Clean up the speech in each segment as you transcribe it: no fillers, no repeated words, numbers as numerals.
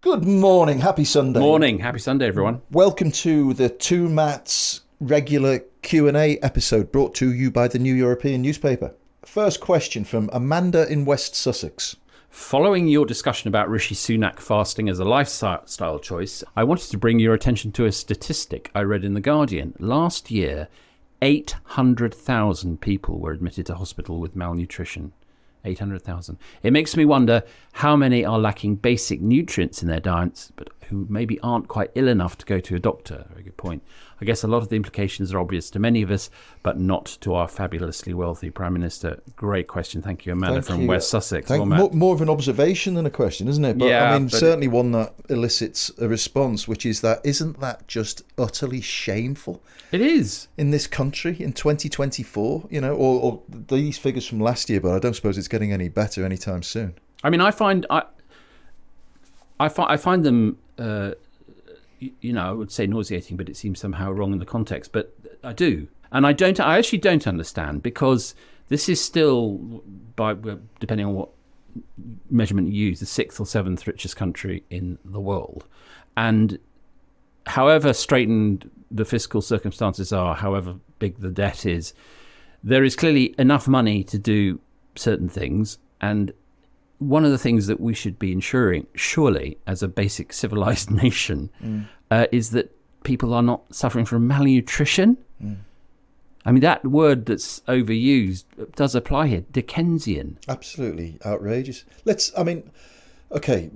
Good morning, happy Sunday. Morning, happy Sunday, everyone. Welcome to the Two Mats regular Q&A episode brought to you by the New European newspaper. First question from Amanda in West Sussex. Following your discussion about Rishi Sunak fasting as a lifestyle choice, I wanted to bring your attention to a statistic I read in The Guardian. Last year, 800,000 people were admitted to hospital with malnutrition. 800,000. It makes me wonder how many are lacking basic nutrients in their diets, but who maybe aren't quite ill enough to go to a doctor. Very good point. I guess a lot of the implications are obvious to many of us, but not to our fabulously wealthy Prime Minister. Great question. Thank you, Amanda from West Sussex. More of an observation than a question, isn't it? But yeah, I mean, certainly one that elicits a response, which is that isn't that just utterly shameful? It is. In this country in 2024, or these figures from last year, but I don't suppose it's getting any better anytime soon. I mean, I find them, I would say nauseating, but it seems somehow wrong in the context. But I do, and I actually don't understand, because this is still, depending on what measurement you use, the sixth or seventh richest country in the world, and however straitened the fiscal circumstances are, however big the debt is, there is clearly enough money to do certain things. And one of the things that we should be ensuring, surely, as a basic civilized nation, is that people are not suffering from malnutrition. I mean, that word that's overused does apply here. Dickensian. Absolutely outrageous. Okay,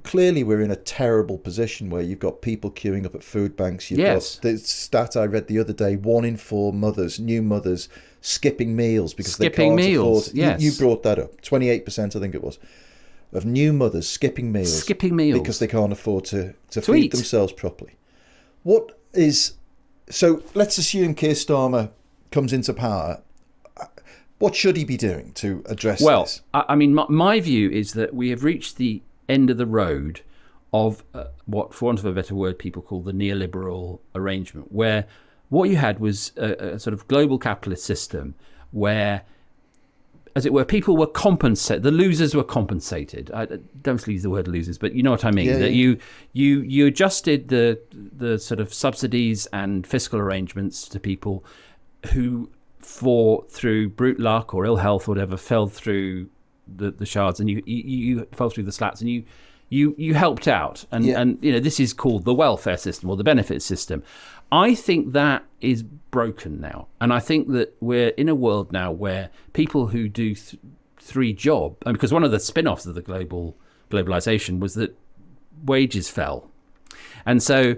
clearly we're in a terrible position where you've got people queuing up at food banks. You've got the stat I read the other day: 1 in 4 new mothers, skipping meals because they can't afford. Yes. You brought that up. 28%, I think it was, of new mothers skipping meals because they can't afford to feed themselves properly. So let's assume Keir Starmer comes into power. What should he be doing to address this? Well, I mean, my view is that we have reached the end of the road of what, for want of a better word, people call the neoliberal arrangement, where what you had was a sort of global capitalist system where, as it were, people were compensated. The losers were compensated. I don't use the word losers, but you know what I mean. You adjusted the sort of subsidies and fiscal arrangements to people who, through brute luck or ill health or whatever, fell through the shards, and you fell through the slats, and you helped out, and this is called the welfare system or the benefit system. I think that is broken now, and I think that we're in a world now where people who do 3 jobs, because one of the spin-offs of the globalization was that wages fell, and so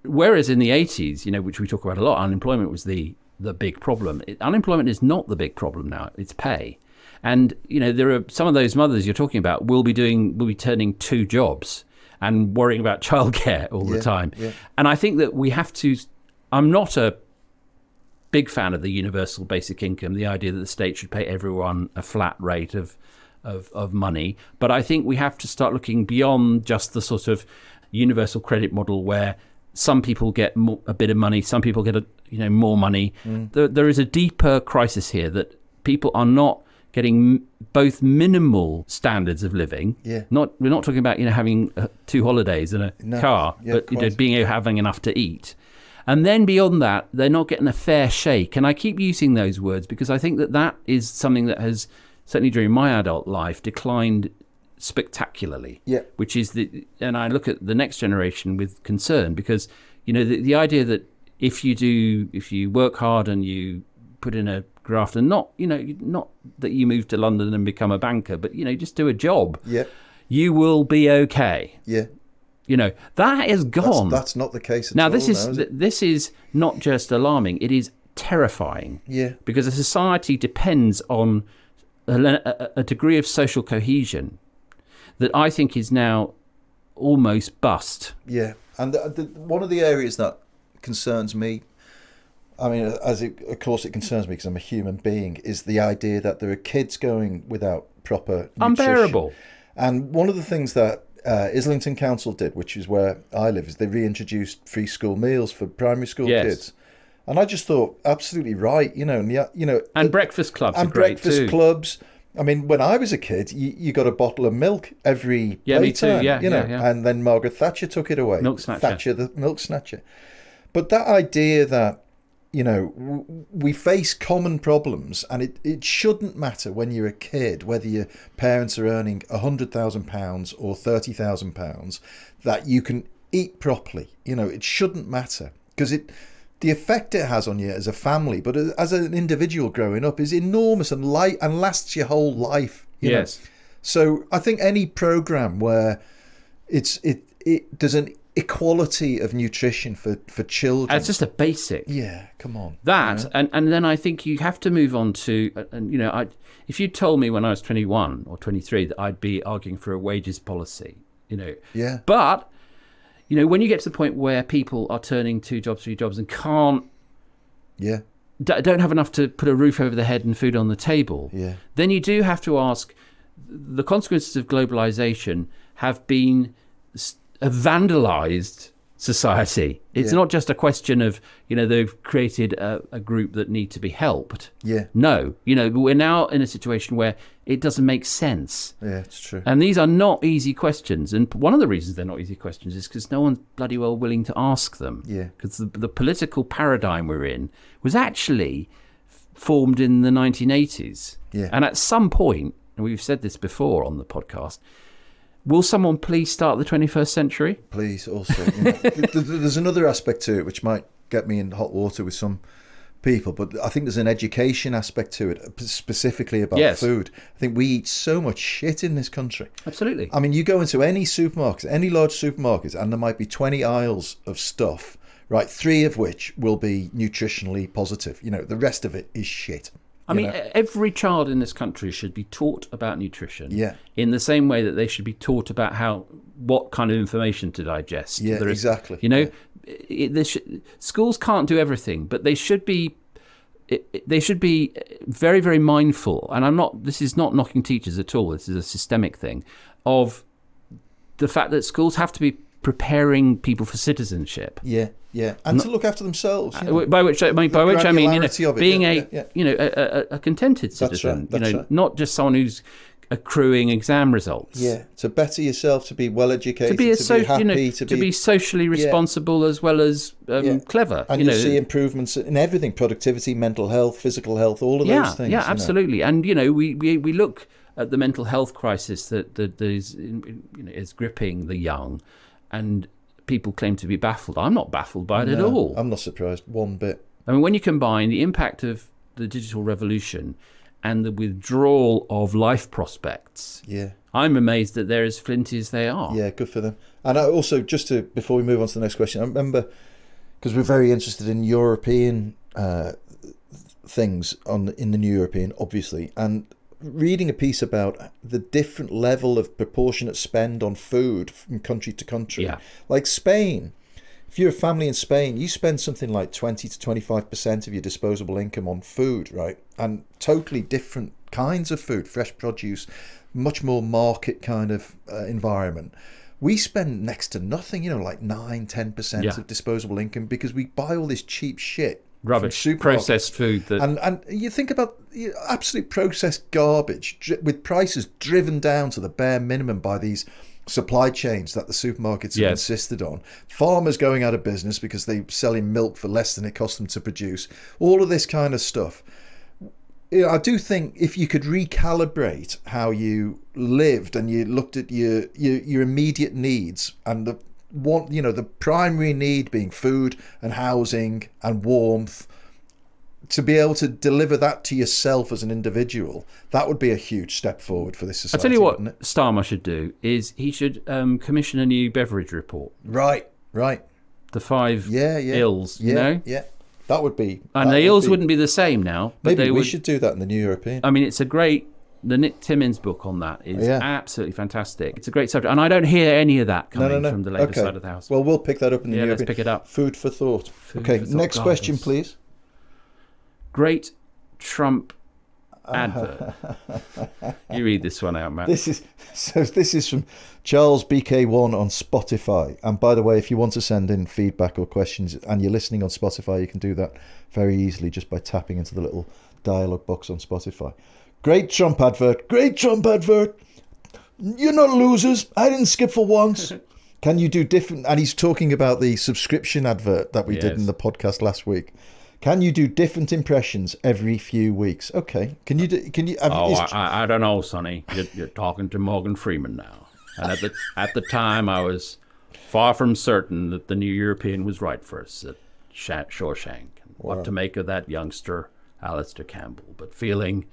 whereas in the 80s, which we talk about a lot, unemployment was the big problem. Unemployment is not the big problem now. It's pay. And, there are some of those mothers you're talking about will be turning 2 jobs and worrying about childcare all the time. Yeah. And I think that we have to, I'm not a big fan of the universal basic income, the idea that the state should pay everyone a flat rate of money. But I think we have to start looking beyond just the sort of universal credit model where some people get a bit of money, some people get more money. There is a deeper crisis here that people are not getting both minimal standards of living. Yeah. We're not talking about having 2 holidays and a car, but having enough to eat. And then beyond that, they're not getting a fair shake. And I keep using those words because I think that is something that has, certainly during my adult life, declined spectacularly. Yeah. Which is and I look at the next generation with concern, because the idea that if you work hard and you put in a graft, and not that you move to London and become a banker, but just do a job, you will be okay. That is gone. That's not the case now. All this is not just alarming, it is terrifying. Because a society depends on a degree of social cohesion that I think is now almost bust. Yeah, and one of the areas that concerns me, I mean, of course it concerns me because I'm a human being, is the idea that there are kids going without proper nutrition. Unbearable. And one of the things that Islington Council did, which is where I live, is they reintroduced free school meals for primary school kids. And I just thought, absolutely right, and breakfast clubs and are great breakfast too. clubs. I mean, when I was a kid, you got a bottle of milk every me too. playtime, Yeah, you know, yeah. and then Margaret Thatcher took it away. Milk snatcher. Thatcher, the milk snatcher. But that idea that, you know, we face common problems, and it shouldn't matter when you're a kid whether your parents are earning £100,000 or £30,000 that you can eat properly. You know, it shouldn't matter, because the effect it has on you as a family, but as an individual growing up, is enormous and lasts your whole life. You know? So I think any program where there's an equality of nutrition for children. It's just a basic. Yeah, come on. That, you know? and then I think you have to move on to, and you know, if you told me when I was 21 or 23 that I'd be arguing for a wages policy, you know. Yeah. But, you know, when you get to the point where people are turning 2 jobs, 3 jobs and can't, don't have enough to put a roof over their head and food on the table, then you do have to ask, the consequences of globalization have been vandalized society. It's not just a question of, you know, they've created a group that need to be helped. No, you know, we're now in a situation where it doesn't make sense. It's true. And these are not easy questions. And one of the reasons they're not easy questions is because no one's bloody well willing to ask them. Because the political paradigm we're in was actually formed in the 1980s. And at some point, and we've said this before on the podcast, will someone please start the 21st century? Please, also. You know, there's another aspect to it which might get me in hot water with some people, but I think there's an education aspect to it, specifically about food. I think we eat so much shit in this country. Absolutely. I mean, you go into any supermarket, any large supermarket, and there might be 20 aisles of stuff, right? 3 of which will be nutritionally positive. You know, the rest of it is shit. I mean, every child in this country should be taught about nutrition in the same way that they should be taught about what kind of information to digest. Exactly. You know, schools can't do everything, but they should be very, very mindful. And this is not knocking teachers at all. This is a systemic thing of the fact that schools have to be preparing people for citizenship. And to look after themselves. You know? By which I mean, you know, being a contented citizen. That's right. Not just someone who's accruing exam results. To better yourself, to be well educated, to be happy, you know, to be socially responsible as well as clever. And you see improvements in everything: productivity, mental health, physical health, all of those things. Yeah, absolutely. And you know, we look at the mental health crisis that is gripping the young, and people claim to be baffled. I'm not baffled by it at all. I'm not surprised one bit. I mean, when you combine the impact of the digital revolution and the withdrawal of life prospects, I'm amazed that they're as flinty as they are. Yeah, good for them. And I also, before we move on to the next question, I remember, because we're very interested in European things in the New European, obviously, and reading a piece about the different level of proportionate spend on food from country to country. Like Spain, if you're a family in Spain, you spend something like 20 to 25% of your disposable income on food, right? And totally different kinds of food, fresh produce, much more market kind of environment. We spend next to nothing, you know, like 9-10% of disposable income, because we buy all this cheap shit. Rubbish, processed food. And you think about absolute processed garbage with prices driven down to the bare minimum by these supply chains that the supermarkets have insisted on. Farmers going out of business because they're selling milk for less than it cost them to produce. All of this kind of stuff. You know, I do think if you could recalibrate how you lived and you looked at your immediate needs, and the primary need being food and housing and warmth, to be able to deliver that to yourself as an individual, that would be a huge step forward for this society. I'll tell you what Starmer should do is he should commission a new beverage report. Right. The 5 ills, you know? Yeah. That would be... And the ills wouldn't be the same now. But maybe we should do that in the New European. I mean, it's a great... The Nick Timmins book on that is absolutely fantastic. It's a great subject. And I don't hear any of that coming from the Labour side of the House. Well, we'll pick that up in the New European. Let's pick it up. Food for thought. Next question, please. Great Trump advert. You read this one out, Matt. This is from Charles BK1 on Spotify. And by the way, if you want to send in feedback or questions and you're listening on Spotify, you can do that very easily just by tapping into the little dialogue box on Spotify. Great Trump advert. Great Trump advert. You're not losers. I didn't skip for once. Can you do different? And he's talking about the subscription advert that we did in the podcast last week. Can you do different impressions every few weeks? Okay. Can you do? Can you? I don't know, Sonny. You're talking to Morgan Freeman now. And at the time, I was far from certain that the New European was right for us at Shawshank. And what to make of that youngster, Alistair Campbell, but feeling,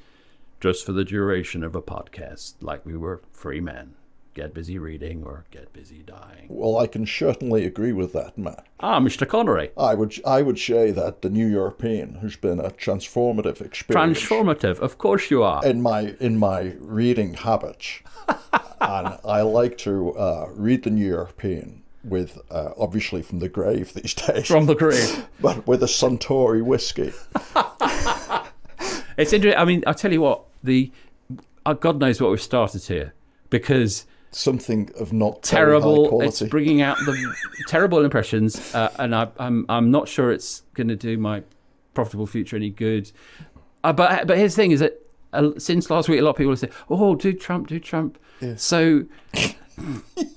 just for the duration of a podcast, like we were free men. Get busy reading or get busy dying. Well, I can certainly agree with that, Matt. Mr. Connery. I would say that the New European has been a transformative experience. Transformative, of course you are. In my reading habits, and I like to read the New European with obviously from the grave these days. From the grave, but with a Suntory whiskey. It's interesting. I mean, I tell you what, God knows what we've started here, because something of not terrible very high quality. It's bringing out the terrible impressions, and I'm not sure it's going to do my profitable future any good. But here's the thing: is that since last week, a lot of people have said, "Oh, do Trump." Yes. So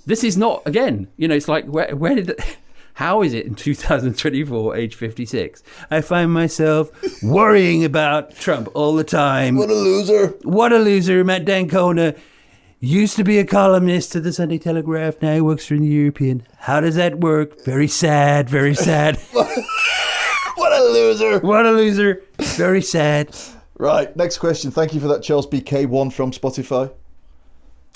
this is not, again. It's like where did it? How is it in 2024, age 56, I find myself worrying about Trump all the time? What a loser! What a loser! Matt D'Ancona used to be a columnist at the Sunday Telegraph. Now he works for the European. How does that work? Very sad. Very sad. What a loser! What a loser! Very sad. Right. Next question. Thank you for that, Charles BK1 from Spotify.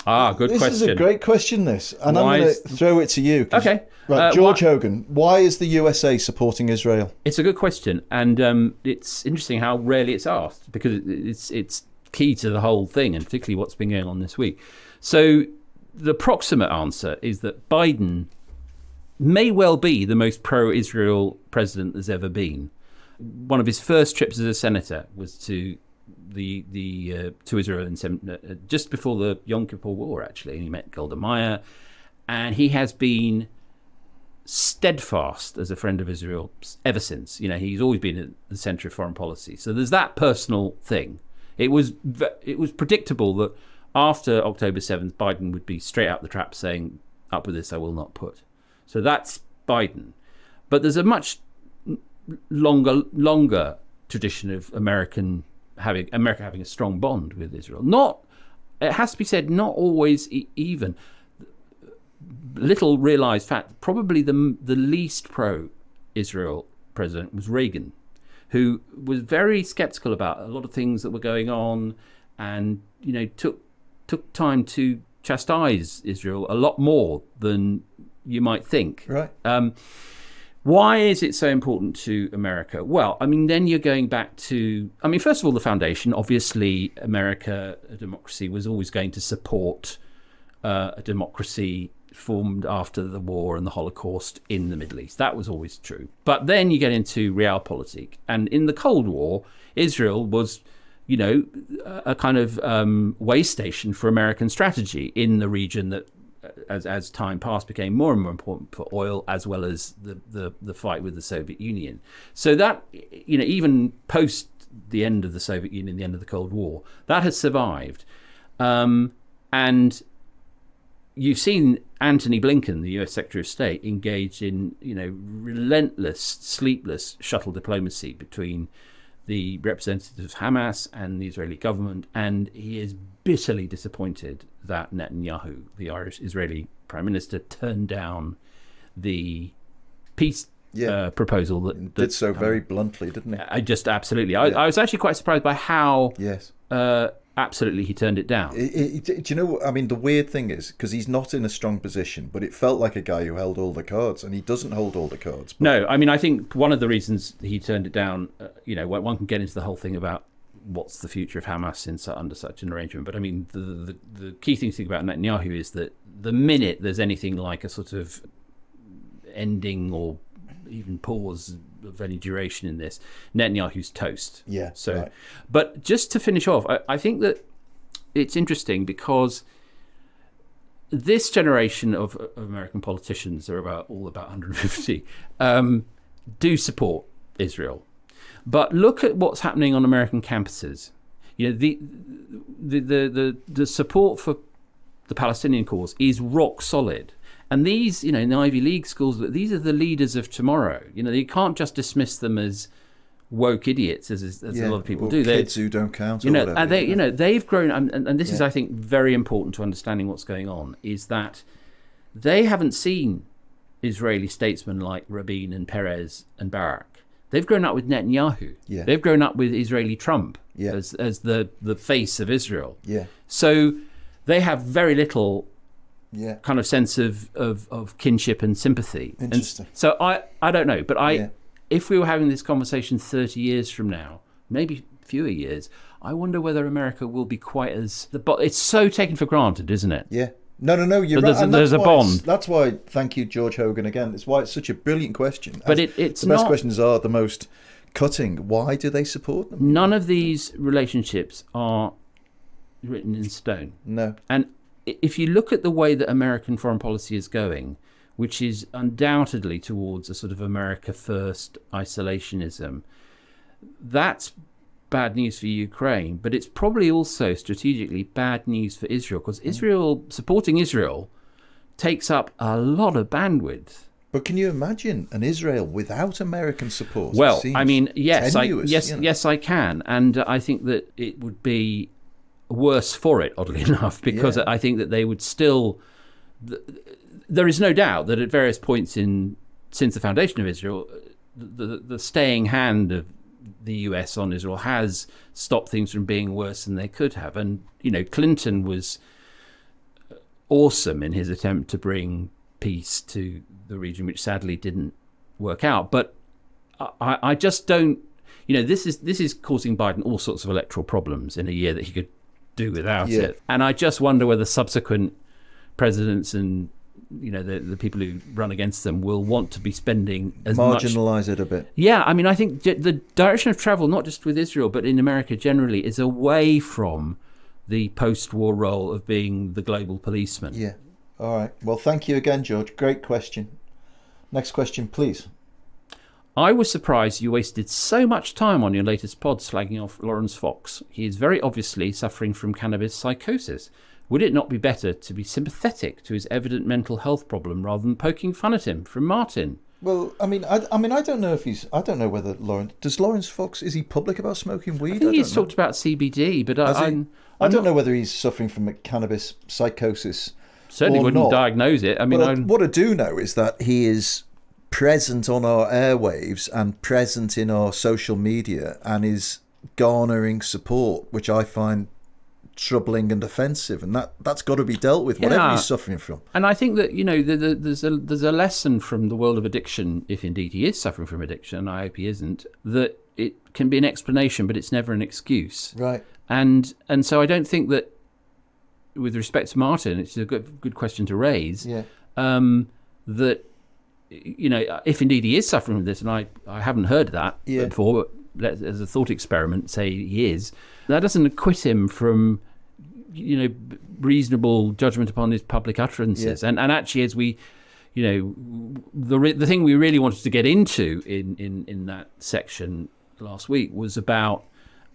Good question. This is a great question, this. And I'm going to throw it to you. Okay. Right, George Hogan, why is the USA supporting Israel? It's a good question. And it's interesting how rarely it's asked, because it's key to the whole thing, and particularly what's been going on this week. So the proximate answer is that Biden may well be the most pro-Israel president there's ever been. One of his first trips as a senator was to to Israel just before the Yom Kippur War, actually, and he met Golda Meir, and he has been steadfast as a friend of Israel ever since. He's always been at the centre of foreign policy. So there's that personal thing. It was predictable that after October 7th, Biden would be straight out the trap saying, "Up with this, I will not put." So that's Biden. But there's a much longer tradition of America having a strong bond with Israel. It has to be said, not always even. Little realised fact, probably the least pro-Israel president was Reagan, who was very sceptical about a lot of things that were going on, and took time to chastise Israel a lot more than you might think. Right. Why is it so important to America? Well, then you're going back to, first of all, the foundation. Obviously, America, a democracy, was always going to support a democracy formed after the war and the Holocaust in the Middle East. That was always true. But then you get into realpolitik. And in the Cold War, Israel was, a kind of way station for American strategy in the region that, as time passed, became more and more important for oil, as well as the fight with the Soviet Union. So that, even post the end of the Soviet Union, the end of the Cold War, that has survived. And you've seen Antony Blinken, the US Secretary of State, engaged in, relentless, sleepless shuttle diplomacy between the representatives of Hamas and the Israeli government, and he is bitterly disappointed that Netanyahu, the Irish Israeli Prime Minister, turned down the peace proposal that did so very bluntly, didn't he? Absolutely. I was actually quite surprised by how absolutely he turned it down. Do you know what? The weird thing is, because he's not in a strong position, but it felt like a guy who held all the cards, and he doesn't hold all the cards. But... No, I think one of the reasons he turned it down, one can get into the whole thing about what's the future of Hamas under such an arrangement. But the key thing to think about Netanyahu is that the minute there's anything like a sort of ending or even pause of any duration in this, Netanyahu's toast. Yeah. So, right. But just to finish off, I think that it's interesting because this generation of American politicians, are about 150, do support Israel. But look at what's happening on American campuses. the support for the Palestinian cause is rock solid. And these, in the Ivy League schools, these are the leaders of tomorrow. You can't just dismiss them as woke idiots, as a lot of people do. Kids who don't count. And they've grown, and this is, I think, very important to understanding what's going on. Is that they haven't seen Israeli statesmen like Rabin and Peres and Barak. They've grown up with Netanyahu. Yeah. They've grown up with Israeli Trump as the face of Israel. Yeah. So they have very little kind of sense of kinship and sympathy. Interesting. And so I don't know, but if we were having this conversation 30 years from now, maybe fewer years, I wonder whether America will be quite as... It's so taken for granted, isn't it? Yeah. No, you're right. There's a bond. That's why, thank you, George Hogan, again. It's why it's such a brilliant question. But it's the best questions are the most cutting. Why do they support them? None of these relationships are written in stone. No. And if you look at the way that American foreign policy is going, which is undoubtedly towards a sort of America first isolationism, that's bad news for Ukraine, but it's probably also strategically bad news for Israel, because supporting Israel takes up a lot of bandwidth. But can you imagine an Israel without American support? Well, I mean, yes, tenuous, I can, and I think that it would be worse for it, oddly enough, because I think that they would still. There is no doubt that at various points since the foundation of Israel, the staying hand of the US on Israel has stopped things from being worse than they could have. And, Clinton was awesome in his attempt to bring peace to the region, which sadly didn't work out. But I just don't, this is causing Biden all sorts of electoral problems in a year that he could do without it. And I just wonder whether subsequent presidents and the people who run against them will want to be spending as marginalize it a bit. Yeah, I mean, I think the direction of travel, not just with Israel, but in America generally, is away from the post-war role of being the global policeman. Yeah. All right. Well, thank you again, George. Great question. Next question, please. I was surprised you wasted so much time on your latest pod slagging off Laurence Fox. He is very obviously suffering from cannabis psychosis. Would it not be better to be sympathetic to his evident mental health problem rather than poking fun at him? From Martin. Well, I don't know if I don't know whether Laurence Fox, is he public about smoking weed? I think he's talked about CBD, but I don't know whether he's suffering from cannabis psychosis. Certainly wouldn't diagnose it. I mean, what I do know is that he is present on our airwaves and present in our social media and is garnering support, which I find troubling and offensive, and that's got to be dealt with, whatever he's suffering from. And I think that there's a lesson from the world of addiction, if indeed he is suffering from addiction, and I hope he isn't, that it can be an explanation, but it's never an excuse. Right. And so I don't think that, with respect to Martin, it's a good question to raise. Yeah. That if indeed he is suffering from this, and I haven't heard that before, but as a thought experiment, say he is. That doesn't acquit him from, reasonable judgment upon his public utterances. Yeah. And actually, as we, the thing we really wanted to get into in that section last week was about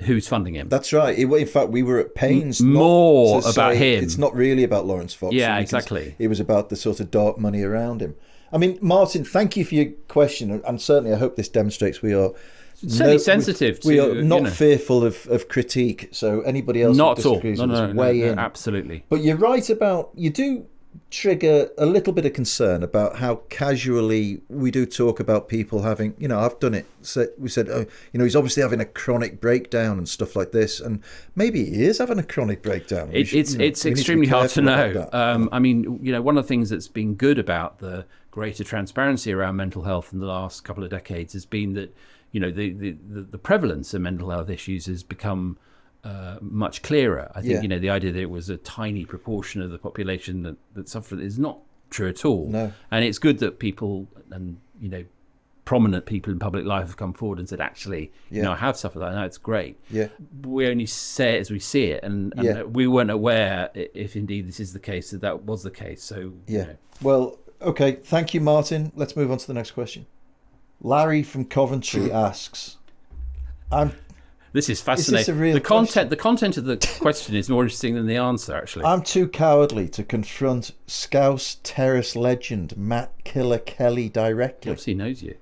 who's funding him. That's right. In fact, we were at pains more about him. It's not really about Laurence Fox. Yeah, exactly. It was about the sort of dark money around him. I mean, Martin, thank you for your question, and certainly I hope this demonstrates we are sensitive. We are not fearful of critique. So anybody else not who disagrees with us, weigh in. Absolutely. But you're right about, you do trigger a little bit of concern about how casually we do talk about people having, I've done it. So we said, he's obviously having a chronic breakdown and stuff like this, and maybe he is having a chronic breakdown. It's extremely hard to know. I mean, one of the things that's been good about the greater transparency around mental health in the last couple of decades has been that the prevalence of mental health issues has become much clearer. I think the idea that it was a tiny proportion of the population that suffered is not true at all. No. And it's good that people and prominent people in public life have come forward and said, actually, I have suffered that. No, it's great. Yeah. We only say it as we see it, and we weren't aware, if indeed this is the case, that was the case. So Well, okay. Thank you, Martin. Let's move on to the next question. Larry from Coventry asks, I'm This is fascinating. Is this a real the content of the question is more interesting than the answer, actually. I'm too cowardly to confront Scouse terrace legend Matt Killer Kelly directly. He obviously knows you.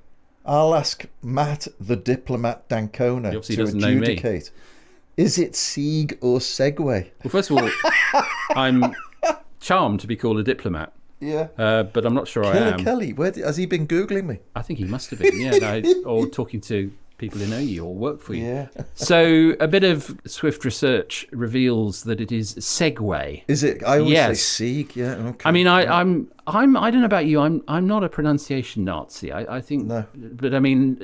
I'll ask Matt the diplomat Dancona to adjudicate. Is it segue or segway? Well, first of all, I'm charmed to be called a diplomat. Yeah. But I'm not sure I am. Kelly, has he been Googling me? I think he must have been, yeah. Or talking to people who know you or work for you. Yeah. So a bit of swift research reveals that it is segway. Is it? I always say segue. Yeah. Okay. I mean, I don't know about you. I'm not a pronunciation Nazi. I think. No. But I mean,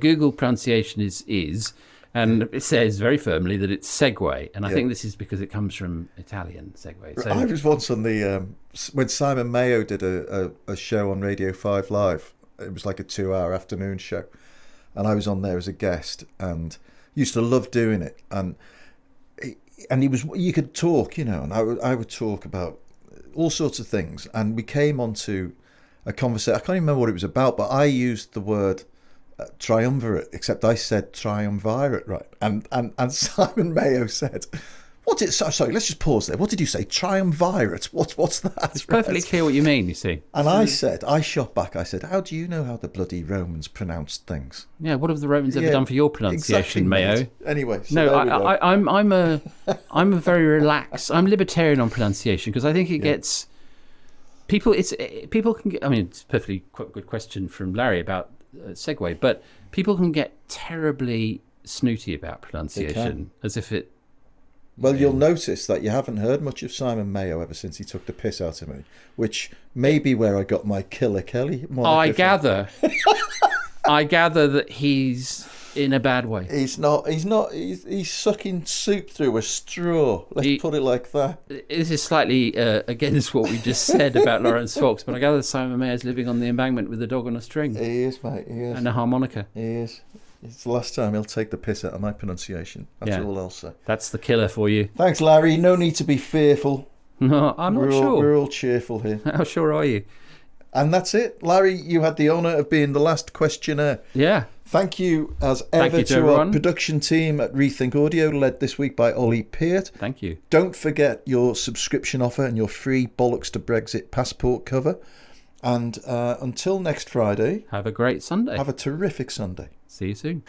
Google pronunciation is, and it says very firmly that it's segway, and I think this is because it comes from Italian segway. So, I was once on the when Simon Mayo did a show on Radio 5 Live. It was like a 2-hour afternoon show. And I was on there as a guest, and used to love doing it. And he was, you could talk, and I would talk about all sorts of things. And we came onto a conversation. I can't even remember what it was about, but I used the word triumvirate, except I said triumvirate, right? And Simon Mayo said, sorry, let's just pause there. What did you say? Triumvirate? What's that? It's perfectly clear what you mean, you see. And I shot back, I said, how do you know how the bloody Romans pronounced things? Yeah, what have the Romans ever done for your pronunciation, Mayo? Mate. Anyway. So no, I'm a very relaxed, I'm libertarian on pronunciation, because I think it gets, people can get, I mean, it's a perfectly good question from Larry about segue, but people can get terribly snooty about pronunciation, as if it. Well, you'll notice that you haven't heard much of Simon Mayo ever since he took the piss out of me, which may be where I got my Killer Kelly moniker from. I gather that he's in a bad way. He's not. He's sucking soup through a straw. Let's put it like that. This is slightly against what we just said about Laurence Fox, but I gather Simon Mayo's living on the embankment with a dog on a string. He is, mate. He is. And a harmonica. He is. It's the last time he'll take the piss out of my pronunciation. That's all I'll say. That's the killer for you. Thanks, Larry. No need to be fearful. No, I'm not sure. We're all cheerful here. How sure are you? And that's it. Larry, you had the honour of being the last questioner. Yeah. Thank you, as ever, to our production team at Rethink Audio, led this week by Ollie Peart. Thank you. Don't forget your subscription offer and your free Bollocks to Brexit passport cover. And until next Friday... Have a great Sunday. Have a terrific Sunday. See you soon.